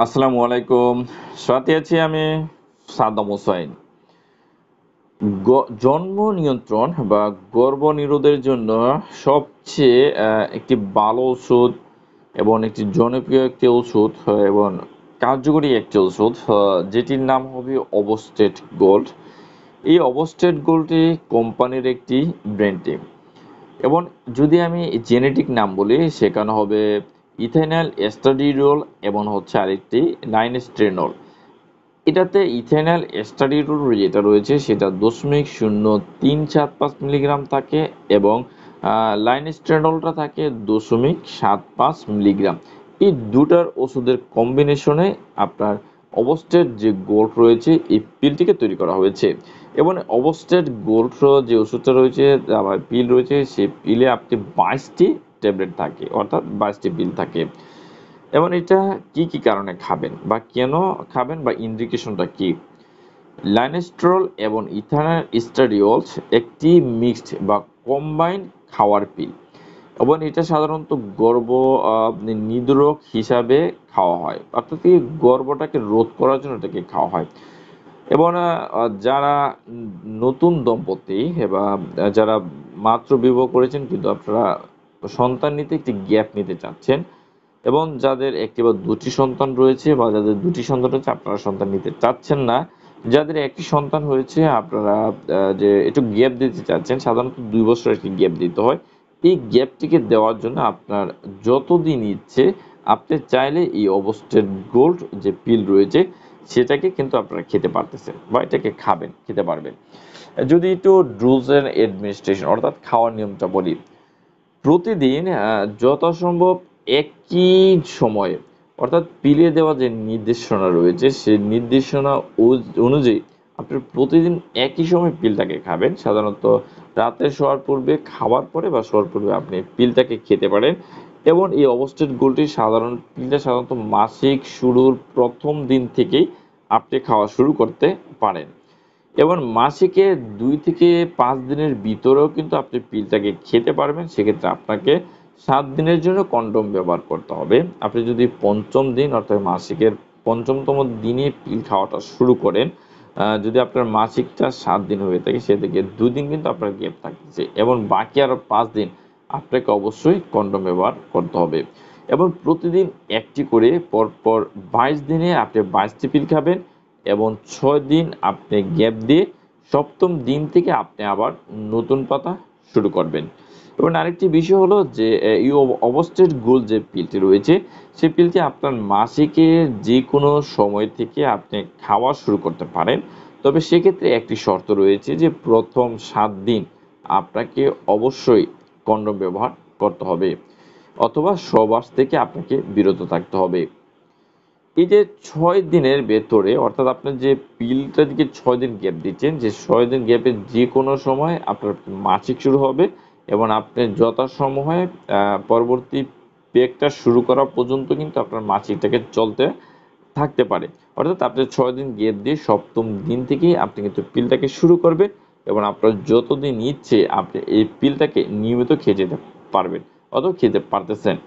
আসসালামু আলাইকুম। সাথে আছি আমি সাদ্দাম হোসাইন। জন্ম নিয়ন্ত্রণ বা গর্ভনিরোধের জন্য সবচেয়ে একটি ভালো ওষুধ এবং একটি জনপ্রিয় একটি ওষুধ এবং কার্যকরী একটি ওষুধ যেটির নাম হবে অবস্টেট গোল্ড। এই অবস্টেট গোল্ডটি কোম্পানির একটি ব্র্যান্ড নেম এবং যদি আমি জেনেটিক নাম বলি সেখানে হবে ইথাইনাল এস্টাডিরোল এবং হচ্ছে আরেকটি লাইনস্টেনল। এটাতে ইথাইনাল এস্টাডিরোল যেটা রয়েছে সেটা 0.0375 মিলিগ্রাম থাকে এবং লাইনস্টেনলটা থাকে 0.75 মিলিগ্রাম। এই দুটার ওষুধের কম্বিনেশনে আপনার অবস্টেট যে গোল্ড রয়েছে এই পিলটিকে তৈরি করা হয়েছে এবং অবস্টেট গোল্ড যে ওষুধটা রয়েছে আবার পিল রয়েছে সেই পিলে আপনি 22টি ট্যাবলেট থাকে অর্থাৎ 22টি পিল থাকে এবং এটা কি কি কারণে খাবেন বা কেন খাবেন বা ইন্ডিকেশনটা কি। লাইনেস্টেরল এবং ইথানল স্টাডিওলস একটি মিক্সড বা কম্বাইন্ড খাওয়ার পিল এবং এটা সাধারণত গর্ভ নিরোধক হিসাবে খাওয়া হয়, অর্থাৎ কি গর্ভটাকে রোধ করার জন্য এটাকে খাওয়া হয় এবং যারা নতুন দম্পতি বা যারা মাত্র বিবাহ করেছেন কিন্তু আপনারা সন্তান নিতে একটি গ্যাপ নিতে চাচ্ছেন এবং যাদের একটি বা দুটি সন্তান রয়েছে বা যাদের দুটি সন্তান রয়েছে আপনারা সন্তান নিতে চাচ্ছেন না, যাদের একটি সন্তান হয়েছে আপনারা যে একটু গ্যাপ দিতে চাচ্ছেন, সাধারণত 2 বছর একটি গ্যাপ দিতে হয়। এই গ্যাপটিকে দেওয়ার জন্য আপনার যতদিন ইচ্ছে আপনি চাইলে এই অবস্টেট গোল্ড যে পিল রয়েছে সেটাকে কিন্তু আপনারা খেতে পারতেছেন বা এটাকে খাবেন, খেতে পারবেন। যদি একটু রুলস অ্যান্ড অ্যাডমিনিস্ট্রেশন অর্থাৎ খাওয়ার নিয়মটা বলি, প্রতিদিন যথাসম্ভব একই সময়ে অর্থাৎ পিলে দেওয়া যে নির্দেশনা রয়েছে সেই নির্দেশনা অনুযায়ী আপনি প্রতিদিন একই সময় পিলটাকে খাবেন। সাধারণত রাতে শোয়ার পূর্বে, খাওয়ার পরে বা শোয়ার পূর্বে আপনি পিলটাকে খেতে পারেন এবং এই অবস্টেট গোল্ডটি পিলটা সাধারণত মাসিক শুরুর প্রথম দিন থেকেই আপনি খাওয়া শুরু করতে পারেন এবং মাসিকে 2 থেকে 5 দিনের ভিতরেও কিন্তু আপনি পিলটাকে খেতে পারবেন। সেক্ষেত্রে আপনাকে 7 দিনের জন্য কন্ডোম ব্যবহার করতে হবে। আপনি যদি পঞ্চম দিন অর্থাৎ মাসিকের পঞ্চমতম দিনে পিল খাওয়াটা শুরু করেন, যদি আপনার মাসিকটা 7 দিন হয়ে থাকে সেদিকে 2 দিন কিন্তু আপনার গ্যাপ থাকতেছে এবং বাকি আরও 5 দিন আপনাকে অবশ্যই কন্ডোম ব্যবহার করতে হবে এবং প্রতিদিন একটি করে পরপর 22 দিনে আপনি 22টি পিল খাবেন এবং 6 দিন আপনি গ্যাপ দিয়ে সপ্তম দিন থেকে আপনি আবার নতুন পাতা শুরু করবেন। এবং আরেকটি বিষয় হলো যে এই অবস্টেট গোল্ড যে পিলটি রয়েছে সেই পিলটি আপনার মাসিকের যে কোনো সময় থেকে আপনি খাওয়া শুরু করতে পারেন, তবে সেক্ষেত্রে একটি শর্ত রয়েছে যে প্রথম 7 দিন আপনাকে অবশ্যই কন্ডোম ব্যবহার করতে হবে অথবা সহবাস থেকে আপনাকে বিরত থাকতে হবে। এই যে 6 দিনের ভেতরে অর্থাৎ আপনার যে পিলটা দিকে 6 দিন গ্যাপ দিচ্ছেন, যে 6 দিন গ্যাপে যে কোনো সময় আপনার মাসিক শুরু হবে এবং আপনি যথাসময়ে পরবর্তী পেকটা শুরু করা পর্যন্ত কিন্তু আপনার মাসিকটাকে চলতে থাকতে পারে। অর্থাৎ আপনি 6 দিন গ্যাপ দিয়ে সপ্তম দিন থেকেই আপনি কিন্তু পিলটাকে শুরু করবেন এবং আপনার যতদিন ইচ্ছে আপনি এই পিলটাকে নিয়মিত খেয়ে যেতে পারবেন অথবা খেতে পারতেছেন।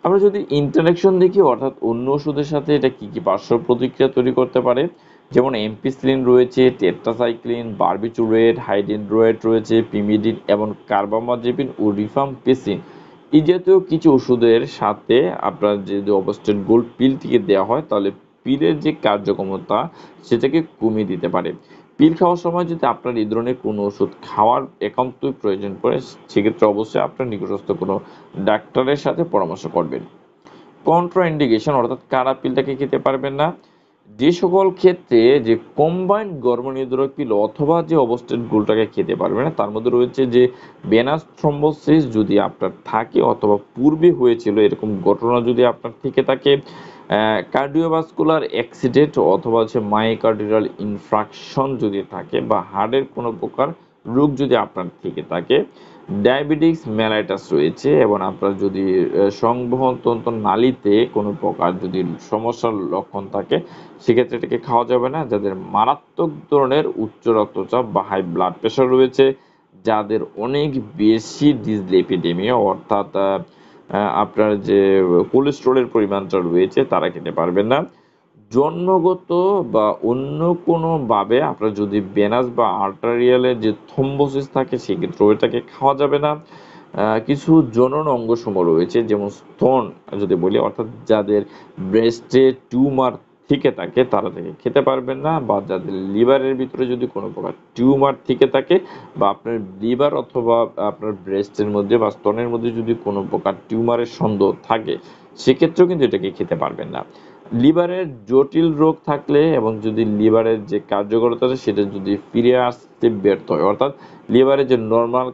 আমরা যদি ইন্টারেকশন দেখি অর্থাৎ অন্য ওষুধের সাথে এটা কি কি পার্শ্ব প্রতিক্রিয়া তৈরি করতে পারে, যেমন এমপিসিলিন রয়েছে, টেট্রাসাইক্লিন, বারবিচুরেট, হাইড্রোয়েট রয়েছে, পিমিডিন এবং কার্বামাজেপিন ও রিফাম্পিসিন। এই জাতীয় কিছু ওষুধের সাথে আপনার যে অবস্টেট গোল্ড পিলটিকে দেওয়া হয় তাহলে পিলের যে কার্যক্ষমতা সেটাকে কমিয়ে দিতে পারে। পিল খাওয়ার সময় যদি আপনার এই ধরনের কোনো ওষুধ খাওয়ার একান্তই প্রয়োজন পড়ে সেক্ষেত্রে অবশ্যই আপনার নিকটস্থ কোনো ডাক্তারের সাথে পরামর্শ করবেন। কন্ট্রা ইন্ডিকেশন অর্থাৎ কারা পিলটাকে খেতে পারবেন না, যে সকল ক্ষেত্রে যে কম্বাইন্ড গর্ভনিরোধক পিল অথবা যে অবস্টেট গোল্ডটাকে খেতে পারবে না তার মধ্যে রয়েছে যে ভেনাস থ্রম্বোসিস যদি আপনার থাকে অথবা পূর্বে হয়েছিল এরকম ঘটনা যদি আপনার থেকে থাকে, কার্ডিওভাস্কুলার অ্যাক্সিডেন্ট অথবা হচ্ছে মায়োকার্ডিয়াল ইনফ্রাকশন যদি থাকে বা হার্টের কোনো প্রকার রোগ যদি আপনার থেকে থাকে, ডায়াবেটিস মেলাইটাস রয়েছে এবং আপনার যদি সংবহনতন্ত্র নালীতে কোনো প্রকার যদি সমস্যার লক্ষণ থাকে সেক্ষেত্রে এটাকে খাওয়া যাবে না। যাদের মারাত্মক ধরনের উচ্চ রক্তচাপ বা হাই ব্লাড প্রেশার রয়েছে, যাদের অনেক বেশি ডিসলিপিডেমিয়া অর্থাৎ আপনার যে কোলেস্টেরলের পরিমাণটা রয়েছে তারা খেতে পারবেন না। জন্মগত বা অন্য কোনোভাবে আপনার যদি ভেনাস বা আর্টারিয়াল যে থ্রম্বোসিস থাকে সেক্ষেত্রে ওইটাকে খাওয়া যাবে না। কিছু জনন অঙ্গসমূহ রয়েছে যেমন স্তন যদি বলি অর্থাৎ যাদের ব্রেস্টে টিউমার থেকে থাকে তারা থেকে খেতে পারবেন না, বা যাদের লিভারের ভিতরে যদি কোনো প্রকার টিউমার থেকে থাকে বা আপনার লিভার অথবা আপনার ব্রেস্টের মধ্যে বা স্তনের মধ্যে যদি কোনো প্রকার টিউমারের সন্দেহ থাকে সেক্ষেত্রেও কিন্তু এটাকে খেতে পারবেন না। লিভারের জটিল রোগ থাকলে এবং যদি লিভারের যে কার্যকরতা আছে সেটা যদি ফিরে আসতে ব্যর্থ হয়, অর্থাৎ লিভারের যে নর্মাল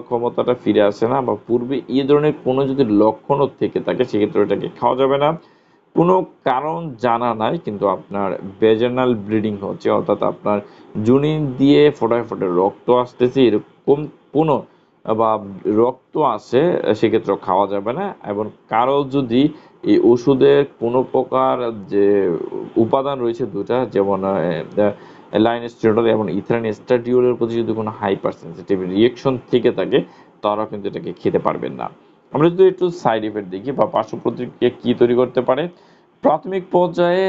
ক্ষমতাটা ফিরে আসে না বা পূর্বে এই ধরনের কোনো যদি লক্ষণও থেকে থাকে সেক্ষেত্রে এটাকে খাওয়া যাবে না। কোনো কারণ জানা নাই কিন্তু আপনার ভেজানাল ব্লিডিং হচ্ছে, অর্থাৎ আপনার যোনি দিয়ে ফোঁটায় ফোঁটায় রক্ত আসতেছে এরকম কোনো বা রক্ত আসে সেক্ষেত্রেও খাওয়া যাবে না। এবং কারো যদি এই ওষুধের কোনো প্রকার যে উপাদান রয়েছে ২ টা যেমন লাইনস্টেরল এবং ইথিলিন এস্টাডিওলের প্রতি যদি কোনো হাইপার সেনসিটিভ রিঅ্যাকশন থেকে থাকে তারাও কিন্তু এটাকে খেতে পারবেন না। আমরা যদি একটু সাইড ইফেক্ট দেখি বা পার্শ্ব প্রতিক্রিয়া কি তৈরি করতে পারে। প্রাথমিক পর্যায়ে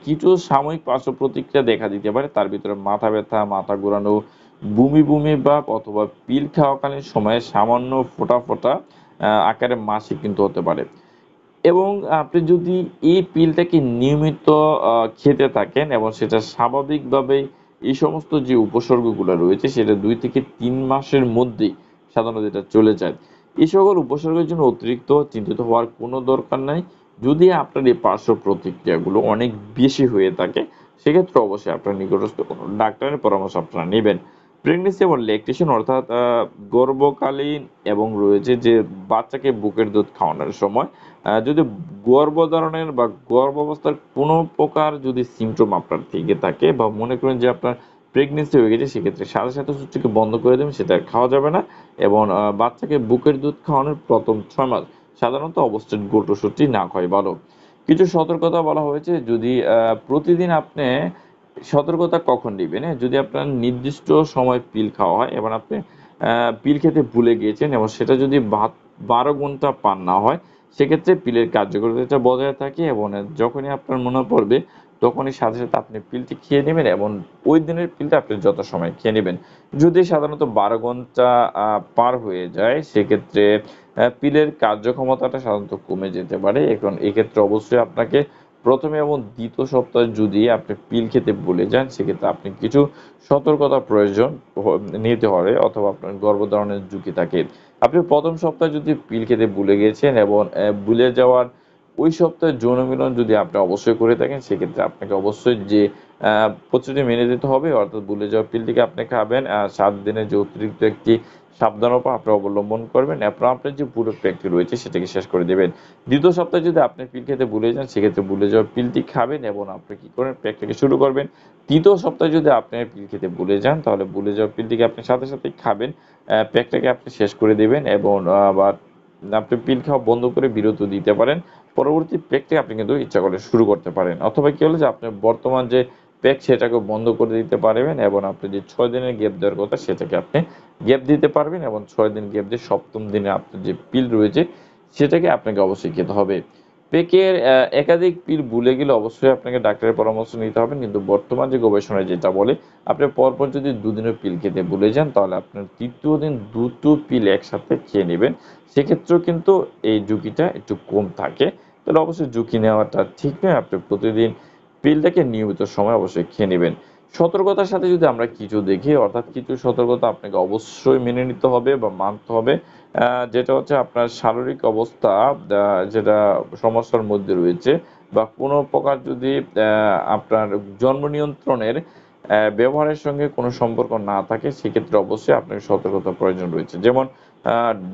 কিছু সাময়িক পার্শ্ব প্রতিক্রিয়া দেখা দিতে পারে। তার ভিতরে মাথা ব্যথা, মাথা ঘোরানো, বমি বমি ভাব অথবা পিল খাওয়াকালীন সময়ে সামান্য ফোঁটা ফোঁটা আকারে মাসিক কিন্তু হতে পারে। এবং আপনি যদি এই পিলটাকে নিয়মিত খেতে থাকেন এবং সেটা স্বাভাবিকভাবেই এই সমস্ত যে উপসর্গগুলো রয়েছে সেটা ২ থেকে ৩ মাসের মধ্যেই সাধারণত এটা চলে যায়। এই সকল উপসর্গের জন্য অতিরিক্ত চিন্তিত হওয়ার কোনো দরকার নাই। যদি আপনার এই পার্শ্ব প্রতিক্রিয়াগুলো অনেক বেশি হয়ে থাকে সেক্ষেত্রে অবশ্যই আপনার নিকটস্থ কোনো ডাক্তারের পরামর্শ আপনারা নিবেন। প্রেগন্যান্সি এবং ল্যাকটেশন অর্থাৎ গর্ভকালীন এবং রয়েছে যে বাচ্চাকে বুকের দুধ খাওয়ানোর সময় যদি গর্ভধারণের বা গর্ভাবস্থার কোনো প্রকার যদি সিম্পটম আপনার থেকে থাকে বা মনে করেন যে আপনার প্রেগনেন্সি হয়ে গেছে সেক্ষেত্রে সাথে সাথে ওষুধটিকে বন্ধ করে দেবেন, সেটা খাওয়া যাবে না। এবং বাচ্চাকে বুকের দুধ খাওয়ানোর প্রথম ৬ মাস সাধারণত অবস্টেট গোট ওষুধটি না খাওয়াই ভালো। কিছু সতর্কতা বলা হয়েছে যদি প্রতিদিন আপনি সতর্কতা কখন নিবেন, হ্যাঁ? যদি আপনার নির্দিষ্ট সময় পিল খাওয়া হয় এবং আপনি পিল খেতে ভুলে গিয়েছেন এবং সেটা যদি ১২ ঘন্টা পার না হয় সেক্ষেত্রে পিলের কার্যকারিতা বজায় থাকে এবং যখনই আপনার মনে পড়বে তখনই সাথে সাথে আপনি পিলটি খেয়ে নেবেন এবং ওই দিনের পিলটা আপনি যথাসময়ে খেয়ে নেবেন। যদি সাধারণত ১২ ঘন্টা পার হয়ে যায় সেক্ষেত্রে পিলের কার্যক্ষমতাটা সাধারণত কমে যেতে পারে। এখন এক্ষেত্রে অবশ্যই আপনাকে ১ম এবং ২য় সপ্তাহে যদি আপনি পিল খেতে ভুলে যান সেক্ষেত্রে আপনি কিছু সতর্কতা প্রয়োজন নিতে হবে অথবা আপনার গর্ভধারণের ঝুঁকি থাকে। আপনি ১ম সপ্তাহে যদি পিল খেতে ভুলে গিয়েছেন এবং ভুলে যাওয়ার ওই সপ্তাহে যৌন মিলন যদি আপনি অবশ্যই করে থাকেন সেক্ষেত্রে আপনাকে অবশ্যই যে প্রস্তুতি মেনে যেতে হবে, অর্থাৎ ভুলে যাওয়া পিলটিকে আপনি খাবেন। ৭ দিনের যে অতিরিক্ত একটি সাবধানতা আপনি অবলম্বন করবেন। এরপর আপনার যে পুরো প্যাকটি রয়েছে সেটাকে শেষ করে দেবেন। ২য় সপ্তাহে যদি আপনি পিল খেতে ভুলে যান সেক্ষেত্রে ভুলে যাওয়া পিলটি খাবেন এবং আপনি কি করবেন প্যাকটাকে শুরু করবেন। ৩য় সপ্তাহে যদি আপনি পিল খেতে ভুলে যান তাহলে ভুলে যাওয়া পিলটিকে আপনি সাথে সাথেই খাবেন। প্যাকটাকে আপনি শেষ করে দিবেন এবং বা আপনি পিল খাওয়া বন্ধ করে বিরত দিতে পারেন। পরবর্তী প্যাকটি আপনি কিন্তু ইচ্ছা করলে শুরু করতে পারেন। অথবা কি হলো যে আপনার বর্তমান যে প্যাক সেটাকে বন্ধ করে দিতে পারবেন এবং আপনি যে ৬ দিনের গ্যাপ দেওয়ার কথা সেটাকে আপনি গ্যাপ দিতে পারবেন এবং ৬ দিন গ্যাপ দিয়ে ৭ম দিনে আপনার যে পিল রয়েছে সেটাকে আপনাকে অবশ্যই খেতে হবে। পেকের একাধিক পিল ভুলে গেলে অবশ্যই আপনাকে ডাক্তারের পরামর্শ নিতে হবে। কিন্তু বর্তমান যে গবেষণায় যেটা বলে, আপনি পরপর যদি ২ দিনও পিল খেতে ভুলে যান তাহলে আপনার ৩য় দিন ২ টো পিল একসাথে খেয়ে নিবেন। সেক্ষেত্রেও কিন্তু এই ঝুঁকিটা একটু কম থাকে। তাহলে অবশ্যই ঝুঁকি নেওয়াটা ঠিক নয়। আপনি প্রতিদিন পিলটাকে নিয়মিত সময়ে অবশ্যই খেয়ে নিবেন। সতর্কতার সাথে যদি আমরা কিছু দেখি, অর্থাৎ কিছু সতর্কতা আপনাকে অবশ্যই মেনে নিতে হবে বা মানতে হবে। যেটা হচ্ছে আপনার শারীরিক অবস্থা যেটা সমস্যার মধ্যে রয়েছে বা কোনো প্রকার যদি আপনার জন্ম নিয়ন্ত্রণের ব্যবহারের সঙ্গে কোনো সম্পর্ক না থাকে সেক্ষেত্রে অবশ্যই আপনার সতর্কতার প্রয়োজন রয়েছে। যেমন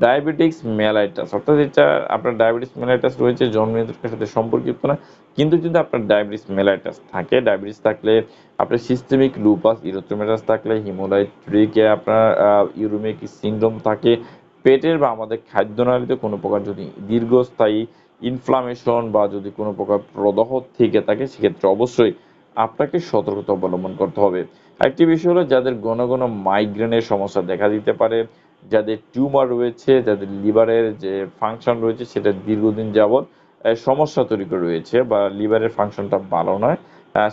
ডায়াবেটিকস মেলাইটাস অর্থাৎ এটা আপনার ডায়াবেটিস মেলাইটাস রয়েছে জন্ম নিয়ন্ত্রণের সাথে সম্পর্কিত না। কিন্তু যদি আপনার ডায়াবেটিস মেলাইটাস থাকে, ডায়াবেটিস থাকলে আপনার সিস্টেমিক লুপাস ইরিথ্রোমেটাস থাকলে, হিমোলাইট্রিকে আপনার ইউরেমিক সিনড্রোম থাকে, পেটের বা আমাদের খাদ্যনালীতে কোনো প্রকার যদি দীর্ঘস্থায়ী ইনফ্লামেশন বা যদি কোনো প্রকার প্রদাহ থেকে থাকে সেক্ষেত্রে অবশ্যই আপনাকে সতর্কতা অবলম্বন করতে হবে। আরেকটি বিষয় হলো যাদের ঘন ঘন মাইগ্রেনের সমস্যা দেখা দিতে পারে, যাদের টিউমার রয়েছে, যাদের লিভারের যে ফাংশন রয়েছে সেটা দীর্ঘদিন যাবৎ সমস্যা তৈরি করে রয়েছে বা লিভারের ফাংশনটা ভালো নয়,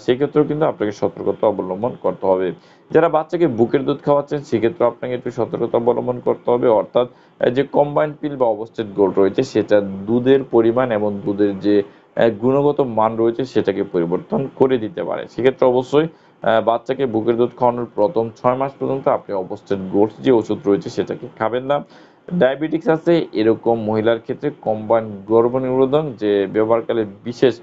সেক্ষেত্রেও কিন্তু আপনাকে সতর্কতা অবলম্বন করতে হবে। যারা বাচ্চাকে বুকের দুধ খাওয়াচ্ছেন সেক্ষেত্রেও আপনাকে একটু সতর্কতা অবলম্বন করতে হবে। অর্থাৎ যে কম্বাইন্ড পিল বা অবস্টেট গোল্ড রয়েছে সেটা দুধের পরিমাণ এবং দুধের যে গুণগত মান রয়েছে সেটাকে পরিবর্তন করে দিতে পারে। সেক্ষেত্রে অবশ্যই বাচ্চাকে বুকের দুধ খাওয়ানোর প্রথম ৬ মাস পর্যন্ত আপনি অবস্টেট গোল্ড যে ওষুধ রয়েছে সেটাকে খাবেন না। ডায়াবেটিকস আছে এরকম মহিলার ক্ষেত্রে কম্বাইন্ড গর্ভনিরোধক যে ব্যবহারকালে বিশেষ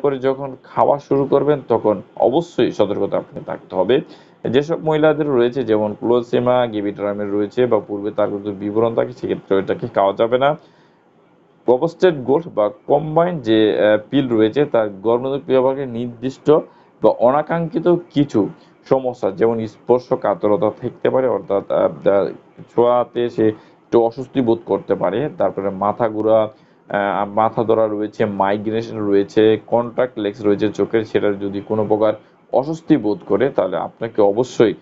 করে যখন খাওয়া শুরু করবেন তখন অবশ্যই সতর্কতা আপনাকে থাকতে হবে। যেসব মহিলাদের রয়েছে যেমন ক্লোসেমা, গেভিট্রামের রয়েছে বা পূর্বে তার কিন্তু বিবরণ থাকে সেক্ষেত্রে ওইটাকে খাওয়া যাবে না। অবস্টেট গোল্ড বা কম্বাইন্ড যে পিল রয়েছে তার গর্ভনিরোধক ব্যবহারের নির্দিষ্ট বা অনাকাঙ্ক্ষিত কিছু সমস্যা যেমন স্পর্শকাতরতা থাকতে পারে, অর্থাৎ ছোঁয়াতে সে একটু অস্বস্তি বোধ করতে পারে। তারপরে মাথা ঘোরা, মাথা ধরা রয়েছে, মাইগ্রেশন রয়েছে, কন্ট্রাক্ট লেন্স রয়েছে চোখের, সেটার যদি কোনো প্রকার অস্বস্তি বোধ করে তাহলে আপনাকে অবশ্যই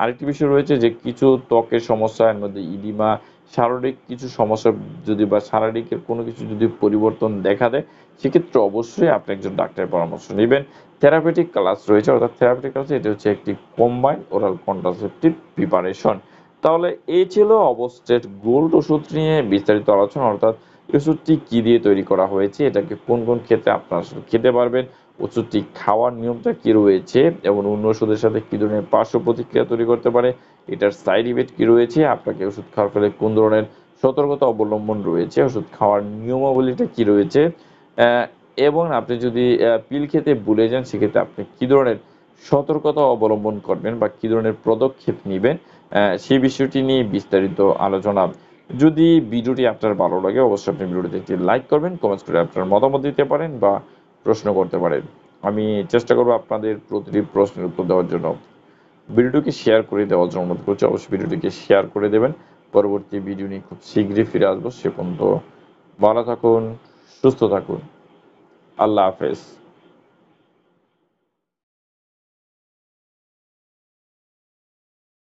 আরেকটি বিষয় রয়েছে যে কিছু ত্বকের সমস্যা, এর মধ্যে ইডিমা, শারীরিক কিছু সমস্যা যদি বা শারীরিকের কোনো কিছু যদি পরিবর্তন দেখা দেয় সেক্ষেত্রে অবশ্যই আপনি একজন ডাক্তারের পরামর্শ নেবেন। থেরাপিউটিক ক্লাস রয়েছে, অর্থাৎ থেরাপিউটিক ক্লাস এটি হচ্ছে একটি কম্বাইন্ড ওরাল কন্ট্রাসেপটিভ প্রিপারেশন। তাহলে এই ছিল অবস্টেট গোল্ড ওষুধ নিয়ে বিস্তারিত আলোচনা, অর্থাৎ এই ওষুধটি কী দিয়ে তৈরি করা হয়েছে, এটাকে কোন কোন ক্ষেত্রে আপনারা আসলে খেতে পারবেন, ওষুধটি খাওয়ার নিয়মটা কী রয়েছে এবং অন্য ওষুধের সাথে কী ধরনের পার্শ্ব প্রতিক্রিয়া তৈরি করতে পারে, এটার সাইড ইফেক্ট কী রয়েছে, আপনাকে ওষুধ খাওয়ার ফলে কোন ধরনের সতর্কতা অবলম্বন রয়েছে, ওষুধ খাওয়ার নিয়মাবলীটা কী রয়েছে, আহ, এবং আপনি যদি পিল খেতে ভুলে যান সেক্ষেত্রে আপনি কী ধরনের সতর্কতা অবলম্বন করবেন বা কী ধরনের পদক্ষেপ নেবেন, সেই বিষয়টি নিয়ে বিস্তারিত আলোচনা। যদি ভিডিওটি আপনার ভালো লাগে অবশ্যই আপনি ভিডিওটিতে একটি লাইক করবেন, কমেন্টস করে আপনার মতামত দিতে পারেন বা প্রশ্ন করতে পারেন। আমি চেষ্টা করব আপনাদের প্রতিটি প্রশ্নের উত্তর দেওয়ার জন্য। ভিডিওটিকে শেয়ার করে দেওয়ার জন্য অনুরোধ করছি, অবশ্যই ভিডিওটিকে শেয়ার করে দেবেন। পরবর্তী ভিডিও নিয়ে খুব শীঘ্রই ফিরে আসবো। সে পর্যন্ত ভালো থাকুন, সুস্থ থাকুন। আল্লাহ হাফেজ।